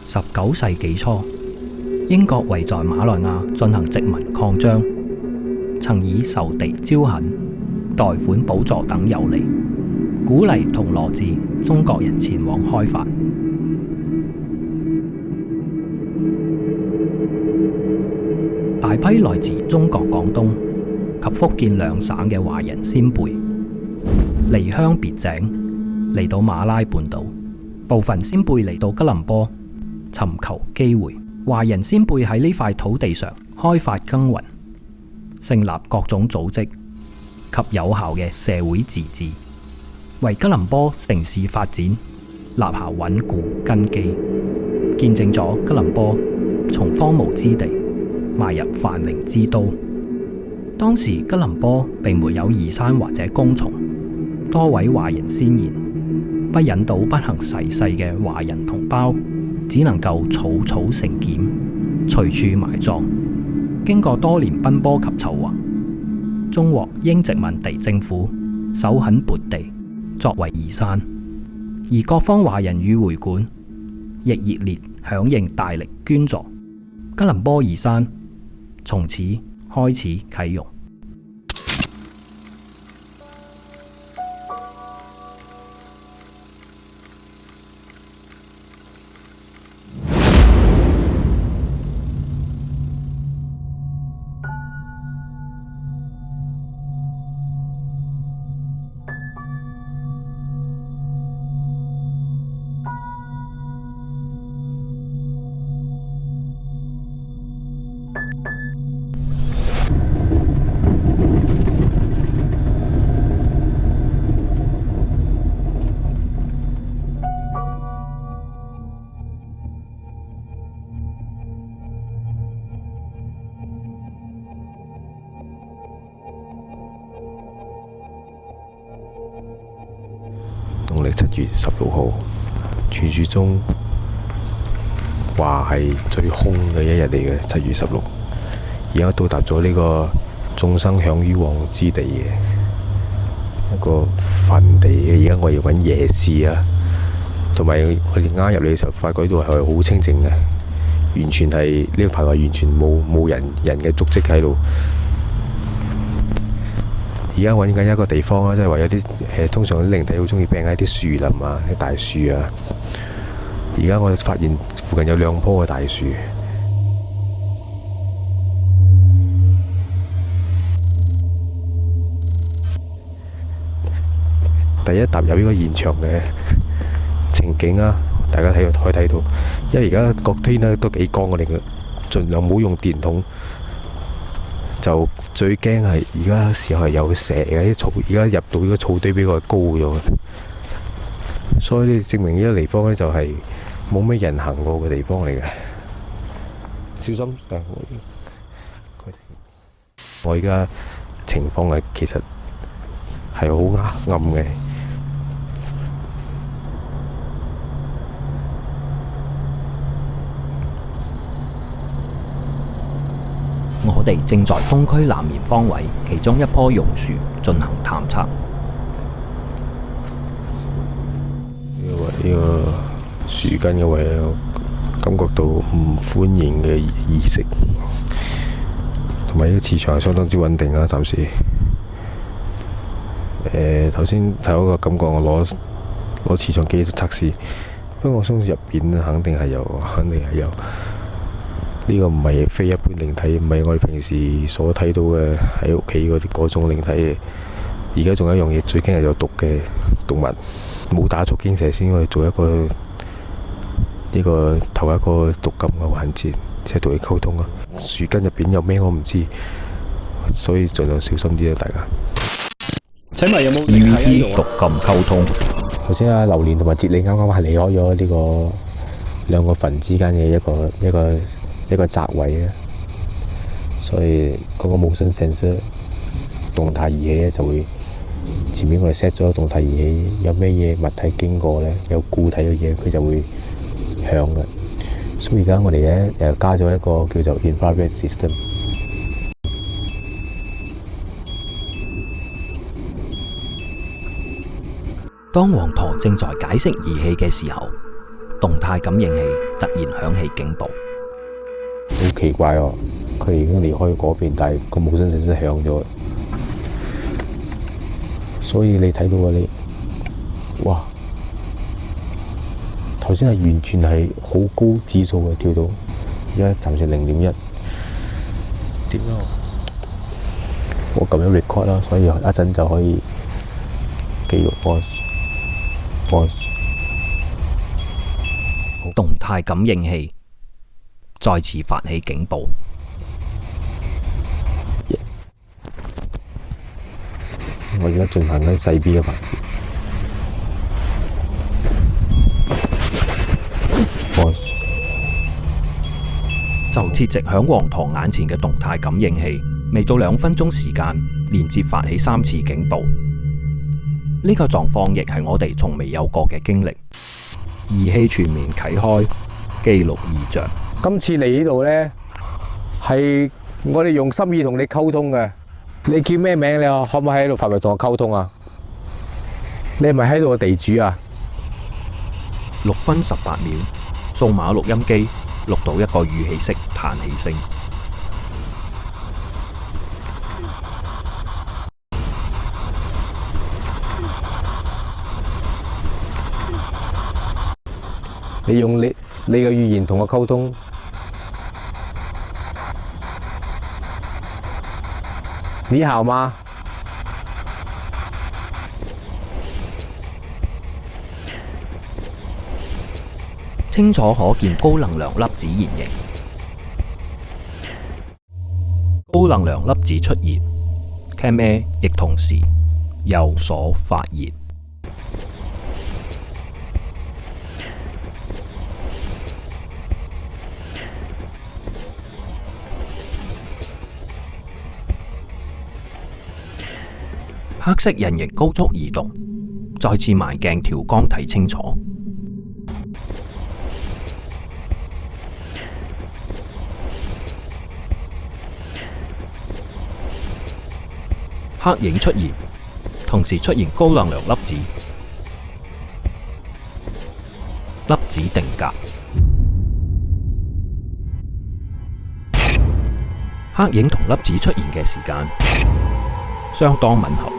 19世紀初，英國為在馬來亞進行殖民擴張，曾以售地招墾、貸款補助等有利，鼓勵同羅致中國人前往開發。大批來自中國廣東及福建兩省嘅華人先輩離鄉別井，嚟到馬拉半島。部分先輩嚟到吉隆坡尋求機會。華人先輩喺呢塊土地上開發耕耘，成立各種組織及有效嘅社會自治，為吉隆坡城市發展立下穩固根基，見證咗吉隆坡從荒蕪之地邁入繁榮之都。當時吉隆坡並沒有移山或者工蟲，多位華人先賢不引導不幸逝世嘅華人同胞，只能夠草草成檢，隨處埋葬。經過多年奔波及籌劃，終獲英殖民地政府首肯撥地作為移山，而各方華人與會館亦熱烈響應，大力捐助。吉隆坡移山從此開始啟用。農曆7月16號，傳說中話係最兇嘅一日嚟嘅7月16，而家到達咗呢個眾生享於旺之地嘅一個墳地嘅。而家我要揾夜市啊，同埋我哋啱入嚟嘅時候，發覺呢度係好清靜嘅，完全係呢個範圍完全冇人嘅足跡喺度。而家揾緊一個地方啦，即係話有啲通常啲靈體好中意病喺啲樹林啊、啲大樹啊。而家我發現附近有2棵嘅大樹。第一踏入呢個現場嘅情景啊，大家可以睇到，因為而家個天咧都幾光，我哋盡量唔好用電筒。就最驚係而家時候係有蛇嘅啲草，而家入到呢個草堆比較高咗，所以證明呢個地方咧就係冇咩人行過嘅地方嚟嘅。小心！我而家情況係其實係好暗嘅。我哋正在東區南面方位其中一棵榕樹進行探測。呢個樹根嘅位，我感覺到唔歡迎嘅意識，同埋呢個磁場係相當之穩定啊！暫時，頭先睇到個感覺，我攞磁場機測試，不過我相信入邊肯定係有。呢個唔係非一般靈體，唔係我哋平時所睇到嘅喺屋企嗰種靈體。而家仲有一樣嘢最驚係有毒嘅動物，冇打觸驚蛇先可以做一個頭一個讀感嘅環節，即係同佢溝通啊。樹根入邊有咩我唔知，所以盡量小心啲啊！大家。請問有冇靈體喺度？讀感溝通。頭先阿榴蓮同埋哲理啱啱係離開咗呢個2個墳之間嘅一個窄位啊，所以嗰個motion sensor動態儀器咧就會前面我哋 set 咗動態儀器，有咩嘢物體經過咧，有固體嘅嘢佢就會響嘅。所以而家我哋咧又加咗一個叫做 infrared system。當華佗正在解釋儀器嘅時候，動態感應器突然響起警報。好奇怪哦，佢哋已經離開嗰邊，但係個無聲聲聲響咗。所以你睇到嘅你，哇！頭先係完全係好高指數嘅跳到，而家暫時0.1。點啊？我撳咗 record 啦，所以一陣就可以記錄pause。動態感應器再次發起警報。我而家進行緊細 B 嘅環節。就設直響黃舵眼前嘅動態感應器，未到2分鐘時間，連接發起3次警報。呢個狀況亦係我哋從未有過嘅經歷。儀器全面啟開，記錄異象。今次嚟呢度呢，係我哋用心意同你溝通嘅。你叫咩名？你可唔可以喺度發圍同我溝通啊？你係咪喺度嘅地主啊？6分18秒，數碼錄音機錄到一個語氣式嘆氣聲。你用你嘅語言同我溝通。你好嗎？清楚可見高能量粒子現形，高能量粒子出現 ，Cam A 亦同時有所發現。黑色人形高速移動，再次埋鏡調光睇清楚。黑影出現，同時出現高能量粒子，粒子定格。黑影同粒子出現嘅時間相當吻合。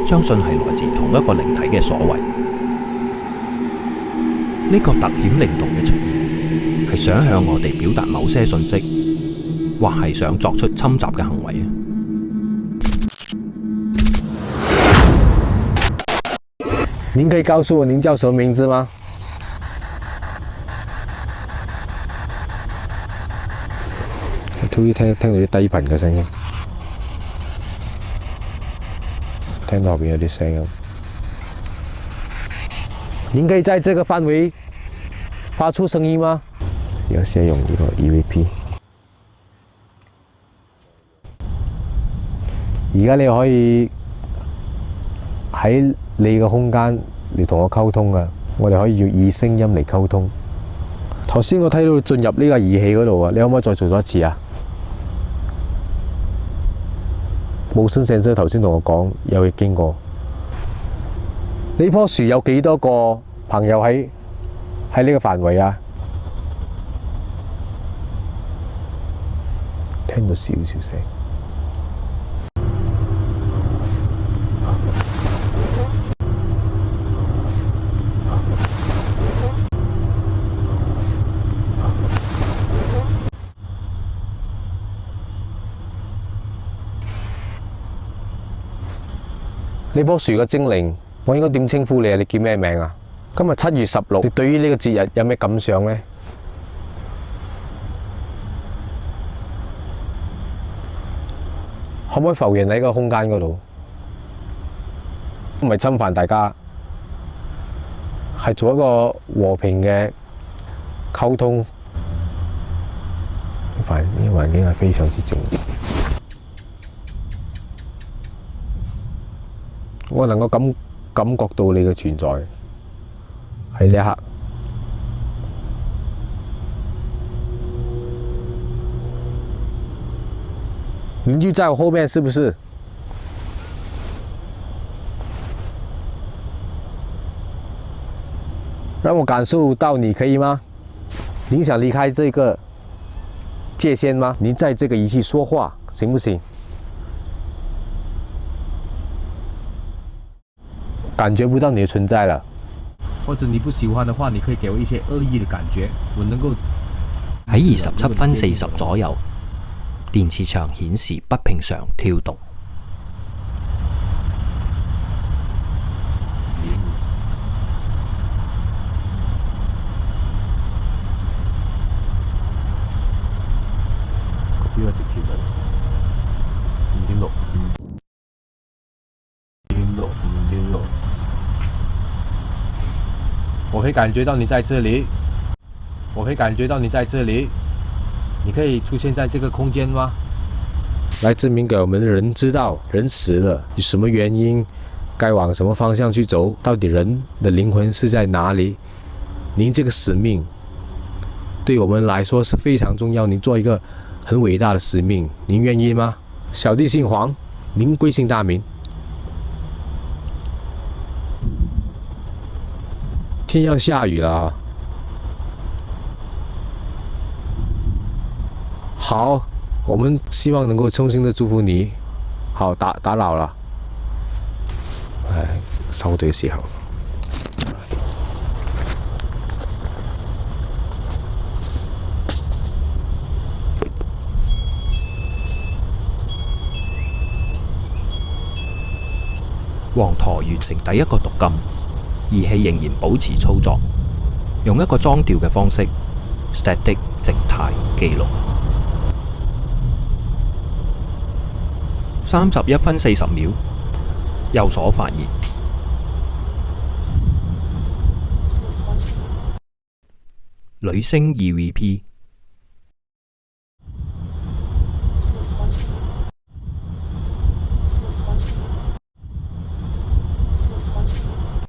相信係來自同一個靈體嘅所為。呢個突顯靈動嘅出現，係想向我哋表達某些信息，或係想作出侵襲嘅行為。您可以告訴我您叫什麼名字嗎？終於聽到啲低頻嘅聲音。聽到後邊有啲聲音。您可以在這個範圍發出聲音嗎？而家先用呢個 EVP。而家你可以喺你嘅空間嚟同我溝通㗎，我哋可以以聲音嚟溝通。頭先我睇到進入呢個儀器嗰度啊，你可唔可以再做多一次啊？無聲聲頭先同我講有嘢經過。呢棵樹有幾多個朋友喺呢個範圍啊？聽到少少聲。呢棵樹嘅精靈，我應該點稱呼你啊？你叫咩名啊？今日7月16，你對於呢個節日有咩感想呢？可唔可以浮現喺個空間嗰度？唔係侵犯大家，係做一個和平嘅溝通。呢個環境係非常之靜。我能夠感覺到你嘅存在喺呢一刻。你就在我後面，是不是？让我感受到你可以吗？您想离开这个界限吗？您在这个仪器说话行不行？感觉不到你的存在了。或者你不喜歡嘅話，你可以給我一些惡意嘅感覺，我能夠喺27:40左右，電磁場顯示不平常跳動。呢個直跳嘅5.6，5.6，5.6。我可以感覺到你在這裡，我可以感覺到你在這裡，你可以出現在這個空間嗎？來證明給我們的人知道，人死了，以什麼原因，該往什麼方向去走，到底人的靈魂是在哪裡？您這個使命對我們來說是非常重要，您做一個很偉大的使命，您願意嗎？小弟姓黃，您貴姓大名？天要下雨了啊！好，我們希望能夠衷心的祝福你。好，打擾了。收隊嘅時候，黃陀完成第一個讀金。儀器仍然保持操作，用一個裝調嘅方式 static 靜態記錄。31:40，有所發現。女星 EVP。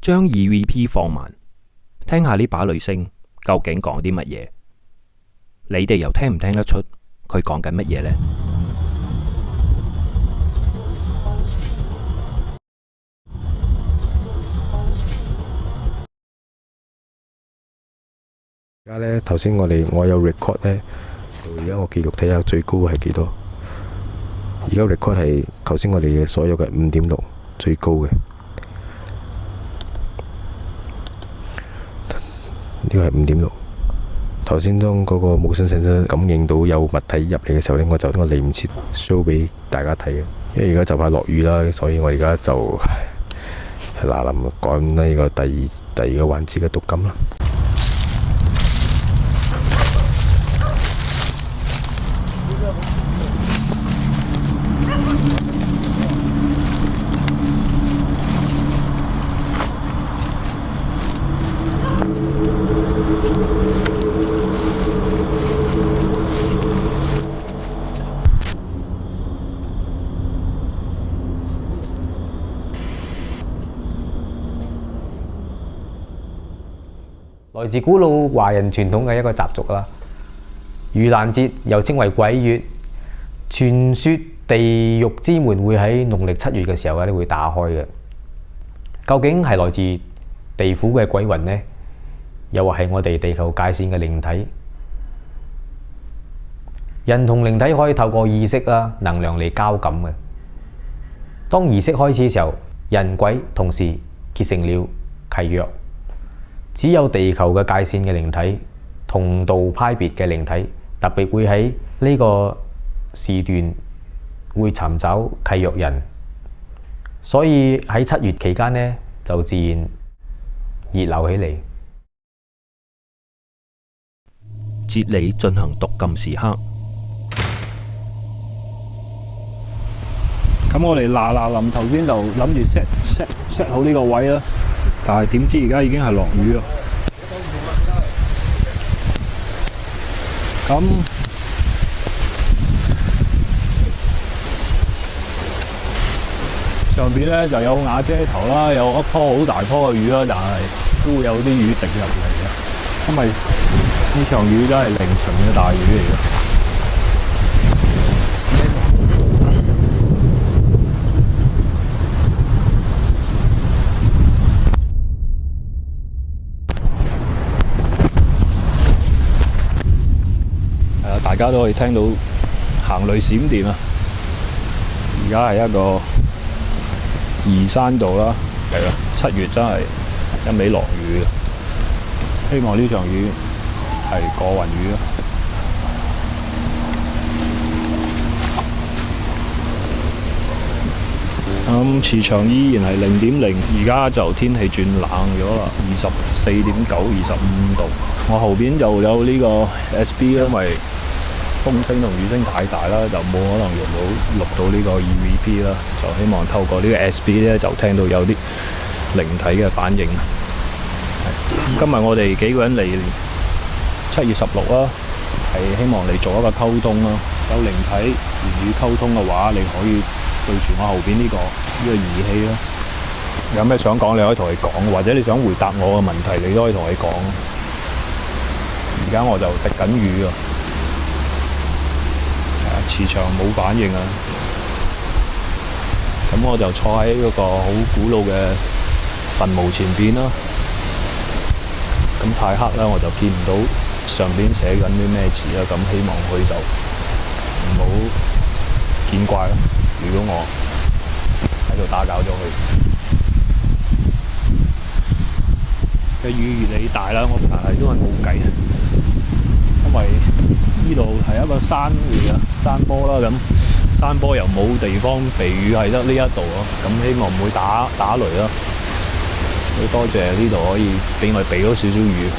將 EVP 放慢，聽下呢把女聲究竟講啲乜嘢？你哋又聽唔聽得出佢講緊乜嘢呢？而家呢，頭先我有 record 呢，而家我記錄睇下最高係幾多？而家 record 係頭先我哋嘅所有嘅5.6最高嘅。呢個係5.6。頭先當嗰個無聲sensor感應到有物體入嚟嘅時候呢，我嚟唔切 show 俾大家睇嘅，因為而家就快落雨啦，所以我而家就嗱臨趕呢個第二個環節嘅讀金啦。來自古老華人傳統嘅一個習俗啦。盂蘭節又稱為鬼月，傳說地獄之門會喺農曆7月嘅時候咧會打開嘅。究竟係來自地府嘅鬼魂呢？又或係我哋地球界線嘅靈體？人同靈體可以透過意識啦、能量嚟交感嘅。當儀式開始嘅時候，人鬼同時結成了契約。只有地球嘅界線嘅靈體，同道派別嘅靈體，特別會喺呢個時段會尋找契約人，所以喺7月期間呢，就自然熱鬧起嚟。哲理進行讀金時刻。咁我哋臨頭先就諗住 set 好呢個位啦。但係點知而家已經係落雨啊！咁上邊咧就有瓦遮頭啦，有一棵好大棵嘅雨啦，但係都會有啲雨滴入嚟嘅，因為呢場雨都係凌晨嘅大雨嚟嘅。大家都可以聽到行雷閃電啊！而家係一個移山道啦，係啦，7月真係一味落雨嘅，希望呢場雨係過雲雨啦。磁場依然係0.0，而家就天氣轉冷咗啦，24.9、25度。我後邊就有呢個 SB， 因為風聲同雨聲太大啦，就冇可能錄到呢個 EVP 啦。就希望透過呢個 SB 咧，就聽到有啲靈體嘅反應。今日我哋幾個人嚟7月16啦，係希望你做一個溝通啦。有靈體言語溝通嘅話，你可以對住我後邊呢個儀器啦。有咩想講，你可以同佢講，或者你想回答我嘅問題，你都可以同佢講。而家我就滴緊雨啊，磁場冇反應啊。咁我就坐喺嗰個好古老嘅墳墓前邊啦。咁太黑啦，我就見唔到上邊寫緊啲咩字啦。咁希望佢就唔好見怪啦。如果我喺度打攪咗佢，嘅雨越嚟越大啦，但係都係冇計，因為呢度係一個山嚟嘅山坡啦，咁山坡又冇地方避雨，係得呢一度咯。咁希望唔會打雷啦。好多謝呢度可以俾我避咗少少雨。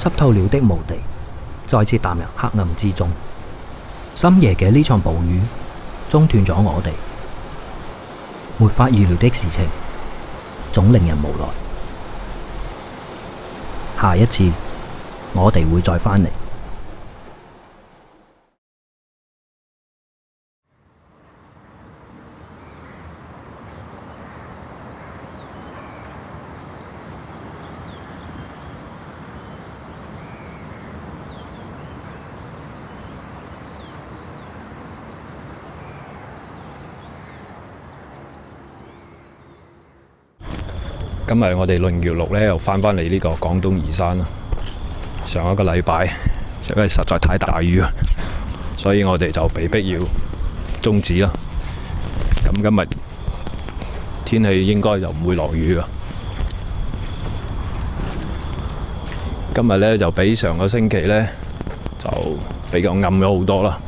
濕透了的墓地再次踏入黑暗之中。深夜嘅呢場暴雨中斷咗我哋，沒法預料的事情總令人無奈。下一次我哋會再返嚟。今日我哋輪搖錄咧又翻返嚟呢個廣東宜山啦。上一個禮拜因為實在太大雨啊，所以我哋就被逼要終止啦。咁今日天氣應該就唔會落雨噶。今日咧就比上個星期咧就比較暗咗好多啦。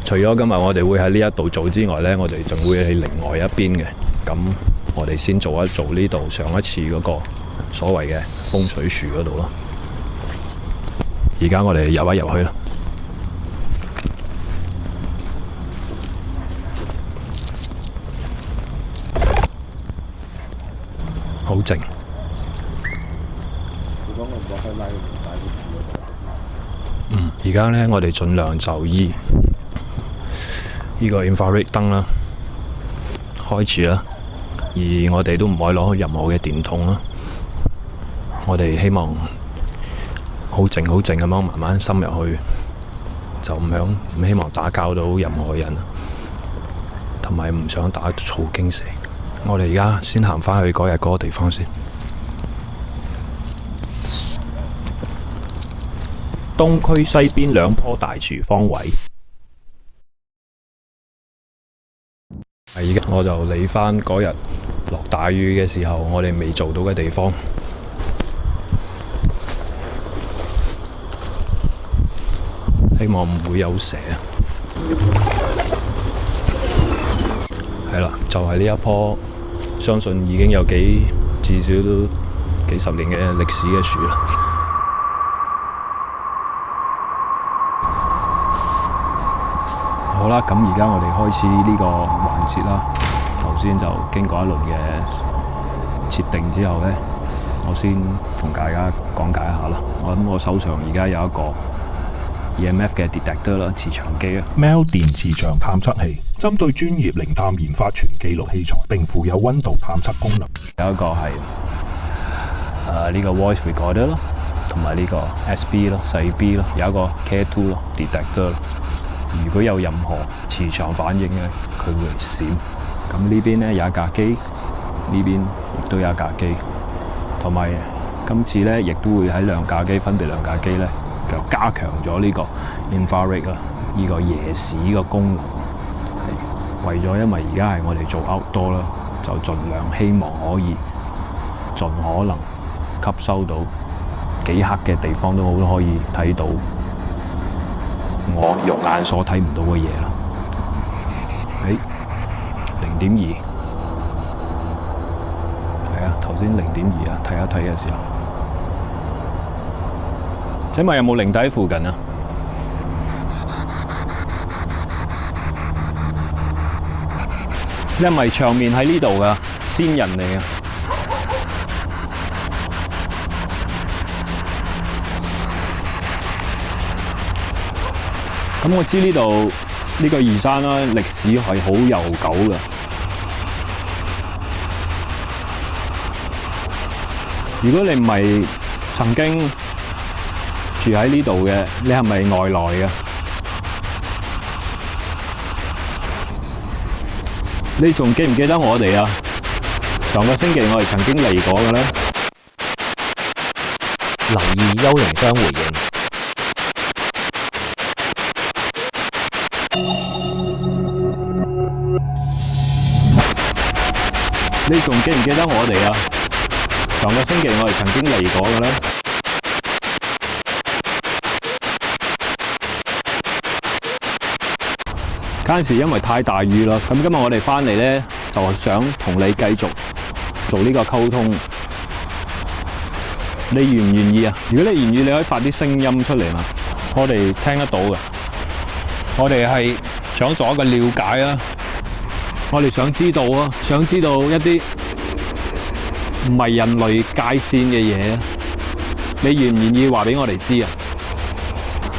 除咗今日我哋會喺呢一度做之外呢，我哋仲會喺另外一邊嘅。咁我哋先做一做呢度上一次嗰個所謂嘅風水樹嗰度咯。而家我哋入一入去啦。好靜。而家呢，我哋盡量就依呢個 infrared 燈啦，開始啦，而我哋都唔可以攞任何嘅電筒啦。我哋希望好靜好靜咁樣慢慢深入去，就唔希望打攪到任何人，同埋唔想打草驚蛇。我哋而家先行返去嗰日嗰個地方先。東區西邊兩棵大樹方位。而家我就嚟返嗰日落大雨嘅時候，我哋未做到嘅地方。希望唔會有蛇。係啦，就係呢一棵，相信已經有至少都幾十年嘅歷史嘅樹啦。好啦，咁而家我哋開始呢個環節啦。頭先就經過一輪嘅設定之後呢，我先同大家講解一下啦。我手上而家有一個 EMF 嘅 detector 啦，磁場機啊。Mel 電磁場探測器針對專業靈探研發全記錄器材，並附有溫度探測功能。有一個係呢個 voice recorder 咯，同埋呢個 SB 咯，細 B 咯，有一個 K2 咯 detector。如果有任何磁場反應咧，佢會閃。咁呢邊咧有一架機，呢邊亦都有一架機，同埋今次咧亦都會喺分別兩架機咧，就加強咗呢個 infrared 啊，呢個夜視呢個功能。為咗因為而家係我哋做 outdoor 啦，就盡量希望可以盡可能吸收到幾黑嘅地方都好，都可以睇到我肉眼所睇唔到嘅嘢啦。0.2，係啊，頭先0.2啊，睇一睇嘅時候。請問有冇靈體喺附近啊？因為場面喺呢度噶，先人嚟嘅。咁我知呢度呢個宜山啦，歷史係好悠久嘅。如果你唔係曾經住喺呢度嘅，你係咪外來嘅？你仲記唔記得我哋啊？上個星期我哋曾經嚟過嘅咧。留意幽靈箱回應。你仲記唔記得我哋啊？上個星期我哋曾經嚟過嘅咧。嗰陣時因為太大雨啦，咁今日我哋返嚟咧，就想同你繼續做呢個溝通。你願唔願意啊？如果你願意，你可以發啲聲音出嚟嘛，我哋聽得到嘅。我哋係想做一個了解啊，我哋想知道啊，想知道一啲唔係人類界線嘅嘢。你願唔願意話俾我哋知啊？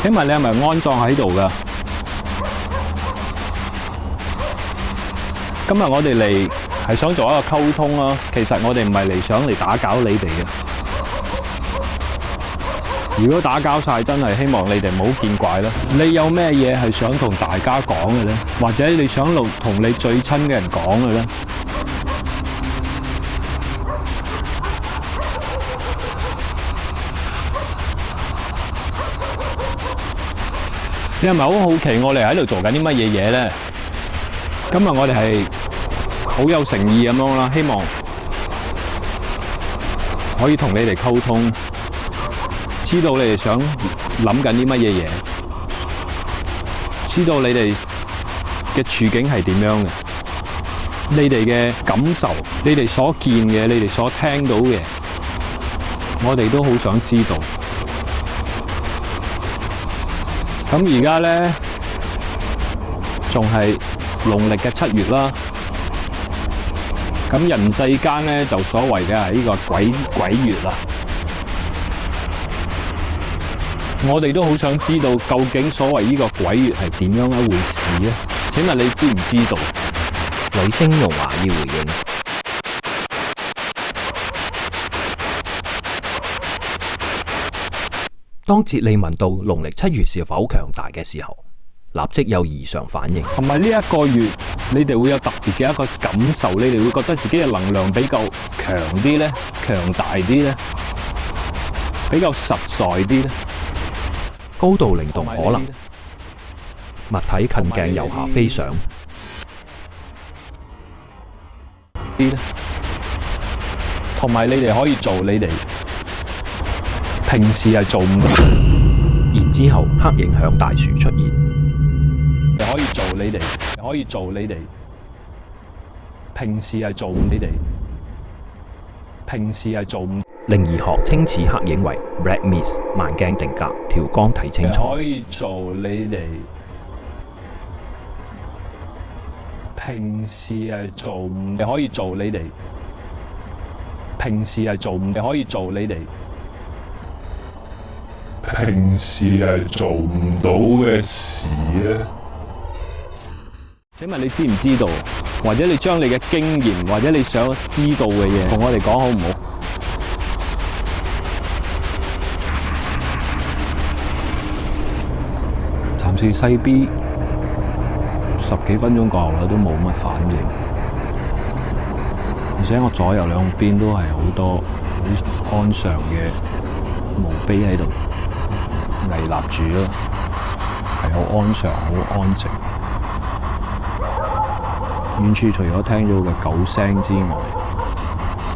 請問你係咪安葬喺度㗎？今日我哋嚟係想做一個溝通啊，其實我哋唔係想嚟打攪你哋嘅。如果打攪晒，真係希望你哋唔好見怪啦。你有咩嘢係想同大家講嘅咧？或者你想同你最親嘅人講嘅咧？你係咪好好奇我哋喺度做緊啲乜嘢嘢咧？今日我哋係好有誠意咁樣啦，希望可以同你哋溝通，知道你哋想諗緊啲乜嘢嘢，知道你哋嘅處境係點樣嘅，你哋嘅感受，你哋所見嘅，你哋所聽到嘅，我哋都好想知道。咁而家咧，仲係農曆嘅7月啦。咁人世間咧就所謂嘅係呢個鬼月啦。我哋都好想知道究竟所謂呢個鬼月係點樣一回事咧？請問你知唔知道？女星容華要回應。當哲利問到農曆7月是否強大嘅時候，立即有異常反應。同埋呢一個月，你哋會有特別嘅一個感受，你哋會覺得自己嘅能量比較強啲呢，強大啲呢，比較實在啲呢，高度靈動可能，物體近鏡由下飛上啲呢，同埋你哋可以做你哋平時係做唔到。然之後黑影響大樹出現，你可以做你哋，可以做你哋平時係做你哋平時係做唔。靈異學稱此黑影為 Black Mist， 慢鏡定格，調光睇清楚。可以做你哋平時係做唔，你可以做你哋平時係做唔，你可以做你哋平時係做唔到嘅事咧。請問你知唔知道？或者你將你嘅經驗，或者你想知道嘅嘢，同我哋講好唔好？暫時西 B 10幾分鐘過後啦，都冇乜反應，而且我左右兩邊都係好多好安詳嘅墓碑喺度屹立住咯，係好安詳、好安靜。遠處除咗聽到嘅狗聲之外，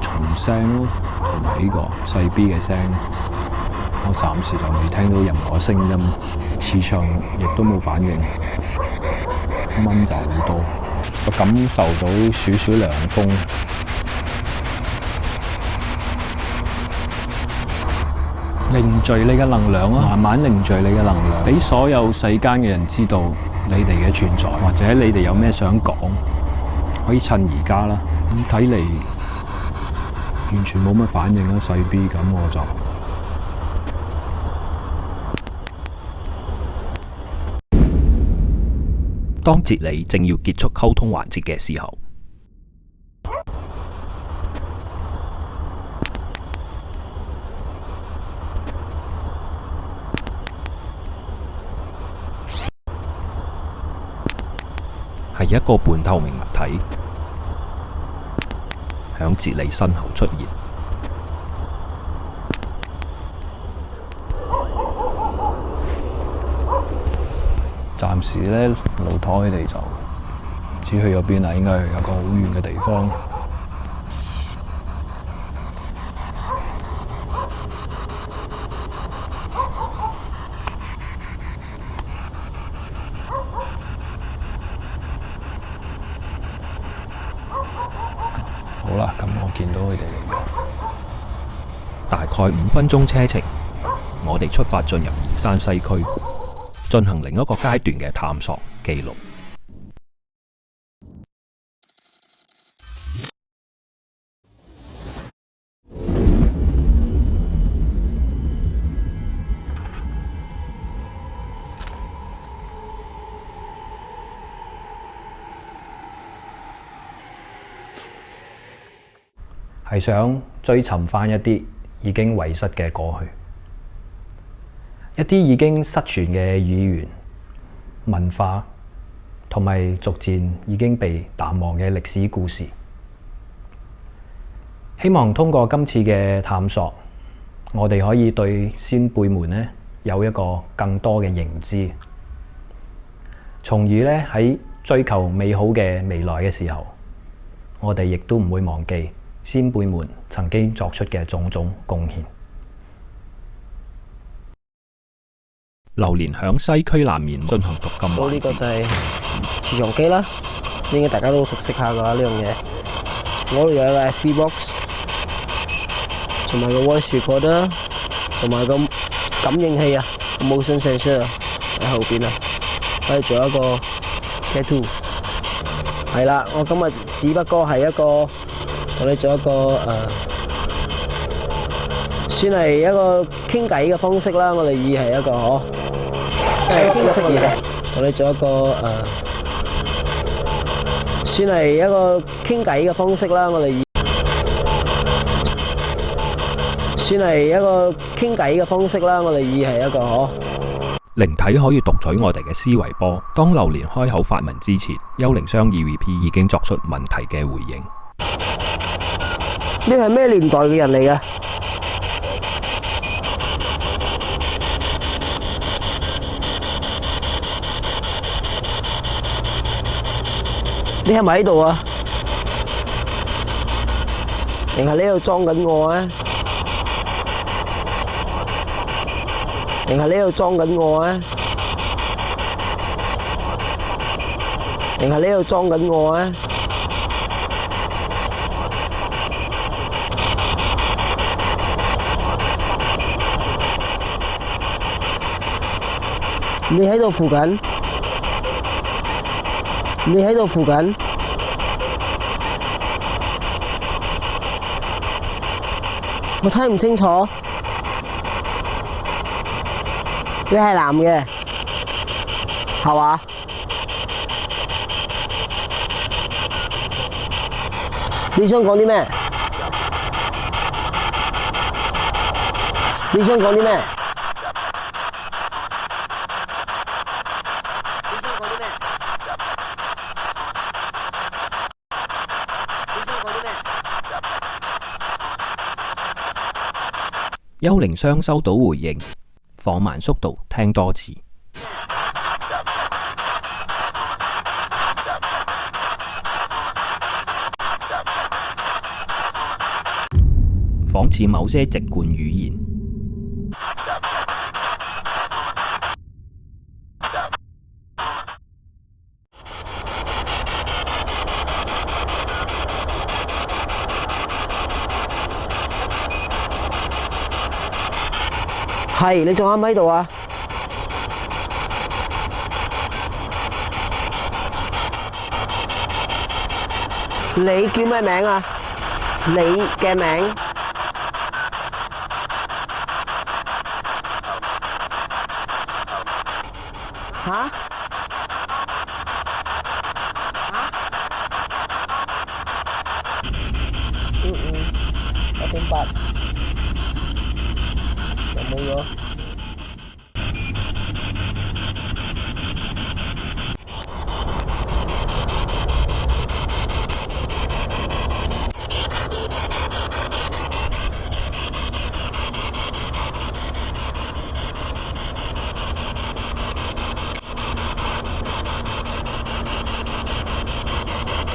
蟲聲咯，同埋呢個細 B 嘅聲，我暫時就未聽到任何聲音。磁場亦都冇反應，蚊就好多，我感受到少少涼風。凝聚你嘅能量啊，慢慢凝聚你嘅能量，俾所有世間嘅人知道你哋嘅存在，或者你哋有咩想講，可以趁而家啦。咁睇嚟完全冇乜反應啦，細 B 咁我就。當哲理正要結束溝通環節嘅時候，係一個半透明物體響哲理身後出現。暫時咧，老拖佢哋就唔知去咗邊啦，應該係有個好遠嘅地方。好啦，咁我見到佢哋嚟咗。大概5分鐘車程，我哋出發進入宜山西區，進行另一個階段嘅探索記錄。係想追尋返一啲已經遺失嘅過去。一啲已經失傳嘅語言、文化，同埋逐漸已經被淡忘嘅歷史故事。希望通過今次嘅探索，我哋可以對先輩們呢有一個更多嘅認知，從而呢喺追求美好嘅未來嘅時候，我哋亦都唔會忘記先輩們曾經作出嘅種種貢獻。流連響西區南面進行讀金環節。呢個就係磁場機啦，應該大家都熟悉下㗎呢樣嘢。我度有一個 SP box， 同埋個 voice recorder， 同埋個感應器啊 ，motion sensor 喺後邊啊，可以做一個 tattoo。係啦，我今日只不過係一個同你做一個算係一個傾偈嘅方式啦。我哋以係一個傾識嘢，同你做一個算係一個傾偈嘅方式啦。我哋算係一個傾偈嘅方式啦。我哋以係一個靈體可以讀取我哋嘅思維波。當榴蓮開口發問之前，幽靈商 EVP 已經作出問題嘅回應。你係咩年代嘅人嚟嘅？你係咪喺度啊？定係你喺度裝緊我啊？定係你喺度裝緊我啊？定係你喺度裝緊我啊？你喺度附近？你喺度附近？我睇唔清楚。你係男嘅，係嘛？你想講啲咩？你想講啲咩？幽靈商收到回應，放慢速度聽多次。仿似某些直觀語言。係，你仲喺唔喺度啊？你叫咩名啊？你嘅名？吓？1.8有冇咗？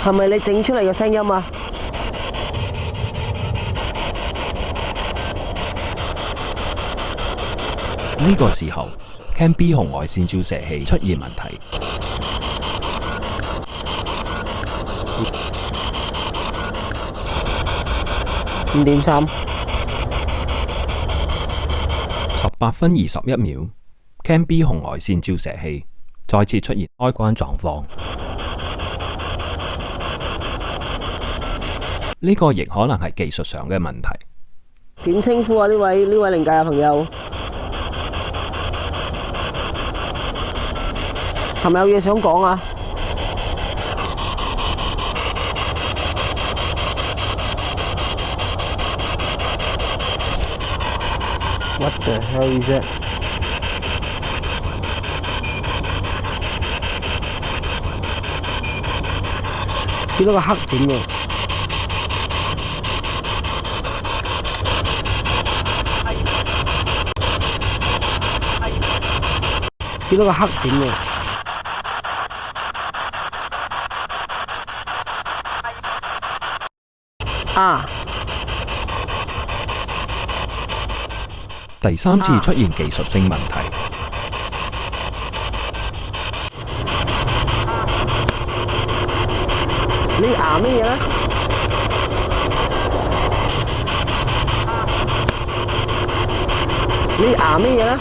係咪你整出嚟嘅聲音啊？呢個時候 Cam B 紅外線照射器出現問題。5.3 18分21秒 Cam B 紅外線照射器再次出現開關狀況。呢個亦可能係技術上嘅問題。點稱呼啊？呢位靈界嘅朋友，係咪有嘢想講啊？What the hell is that？見到個黑點喎。見到個黑點嘅，啊！第三次出現技術性問題。你牙咩嘢咧？你牙咩嘢咧？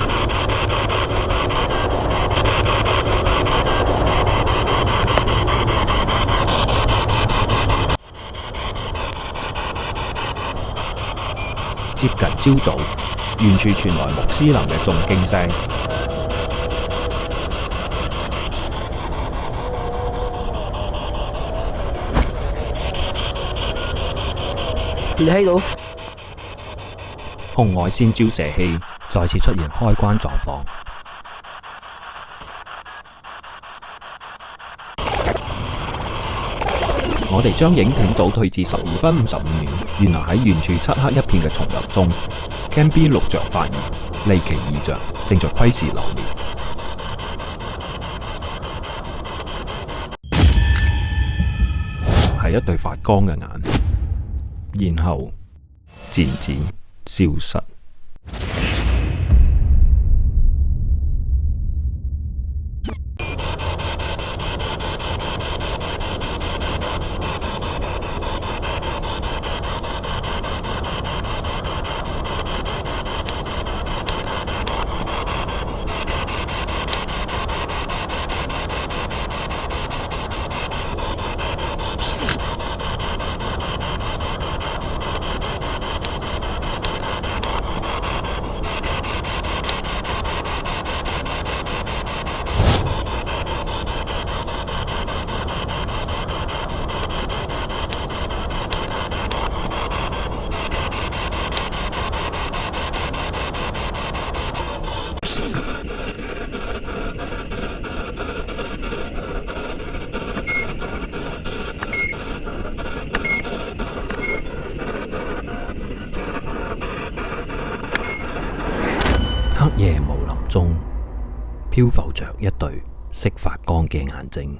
接近朝早，遠處傳來穆斯林嘅誦經聲。你喺度？紅外線照射器再次出現開關狀況。我哋將影片倒退至12分55秒，原來喺遠處漆黑一片嘅叢林中 ，Cam B 錄像發現離奇異象正在窺視流面，係一對發光嘅眼，然後漸漸消失。黑夜霧林中，漂浮着一對識發光嘅眼睛。